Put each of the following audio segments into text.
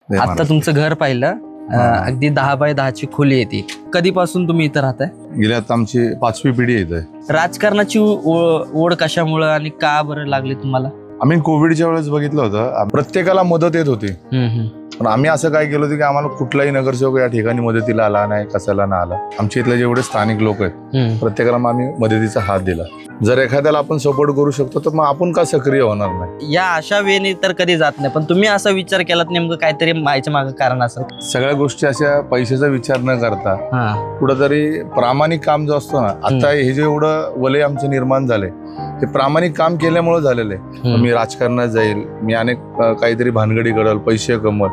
आता तुमचं घर पाहिलं, अगदी 10 बाय 10ची खोली येते. कधीपासून तुम्ही इथं राहताय? गेली आता आमची 5वी पिढी येते. राजकारणाची ओढ कशामुळं आणि का बरं लागली तुम्हाला? आम्ही कोविडच्या वेळेस बघितलं होतं, प्रत्येकाला मदत येत होती. पण आम्ही असं काय केलं होतं की आम्हाला कुठलाही नगरसेवक या ठिकाणी मदतीला आला नाही, कशाला ना आला. आमच्या इथले जेवढे स्थानिक लोक आहेत प्रत्येकाला मग आम्ही मदतीचा हात दिला. जर एखाद्याला आपण सपोर्ट करू शकतो तर मग आपण का सक्रिय होणार नाही? या अशा वेळी तर कधी जात नाही, पण तुम्ही असा विचार केलात नेमकं काहीतरी मायच्या मागं कारण असेल? सगळ्या गोष्टी अशा पैशाचा विचार न करता कुठंतरी प्रामाणिक काम जो असतो ना, आता हे जे एवढं वलय आमचं निर्माण झालंय ते प्रामाणिक काम केल्यामुळे झालेलं आहे. मी राजकारणात जाईल, मी अनेक काहीतरी भानगडी घडल, पैसे कमवल,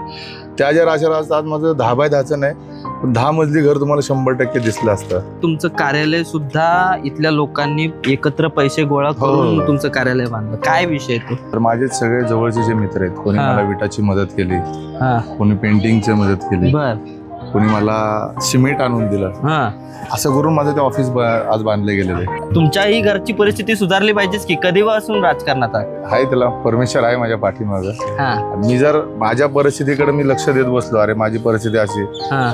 त्या ज्या राजकारणात माझं 10 बाय 10चं नाही पण 10 मजली घर तुम्हाला 100% दिसलं असतं. तुमचं कार्यालय सुद्धा इथल्या लोकांनी एकत्र पैसे गोळा करून तुमचं कार्यालय बांधलं. काय विषय तो? तर माझे सगळे जवळचे जे मित्र आहेत, कोणी मला विटाची मदत केली, कोणी पेंटिंगची मदत केली, कोणी मला सिमेंट आणून दिलं. असं करून माझं ते ऑफिस आज बांधले गेलेले. तुमच्याही घरची परिस्थिती सुधारली पाहिजेच की. कधीपासून राजकारणात आहे? त्याला परमेश्वर आहे माझ्या पाठीमागं. मी जर माझ्या परिस्थितीकडे मी लक्ष देत बसलो, अरे माझी परिस्थिती अशी,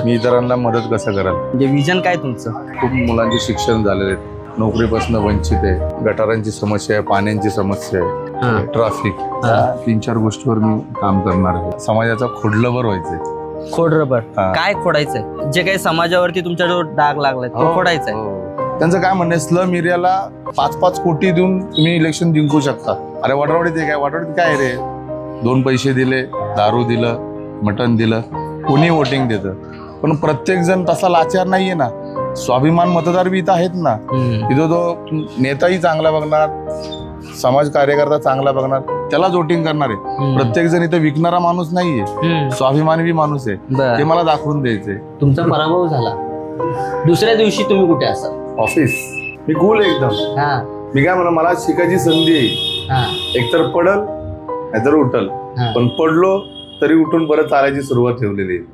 मी इतरांना मदत कसं कराल? म्हणजे विजन काय तुमचं? खूप मुलांचे शिक्षण झालेले आहेत, नोकरीपासून वंचित आहे, गटारांची समस्या आहे, पाण्याची समस्या आहे, ट्रॅफिक, 3-4 गोष्टीवर मी काम करणार आहे. समाजाचा खोडलवर व्हायचंय. खोडरबर काय खोडायचंय? जे काही समाजावरती तुमच्याजवळ डाग लागलाय तो खोडायचंय. त्यांचं काय म्हणणं, स्लम एरियाला 5-5 कोटी देऊन तुम्ही इलेक्शन जिंकू शकता. अरे वडवडीत काय, वडवडीत काय रे, 2 पैसे दिले, दारू दिलं, मटण दिलं, कोणी वोटिंग देतं. पण प्रत्येक जण तसा लाचार नाहीये ना. स्वाभिमान मतदार बी इथं आहेत ना. इथं तो नेताही चांगला बघणार, समाज कार्यकर्ता चांगला बघणार, त्यालाच वोटिंग करणार आहे. प्रत्येक जण इथं विकणारा माणूस नाहीये, स्वाभिमानी बी माणूस आहे. ते मला दाखवून द्यायचंय. तुमचा पराभव झाला, दुसऱ्या दिवशी तुम्ही कुठे असाल? ऑफिस. मी कूल एकदम. मी काय म्हणा, मला शिकायची संधी येईल, एकतर पडल नाहीतर उठल, पण पडलो तरी उठून परत चालायची सुरुवात ठेवलेली आहे.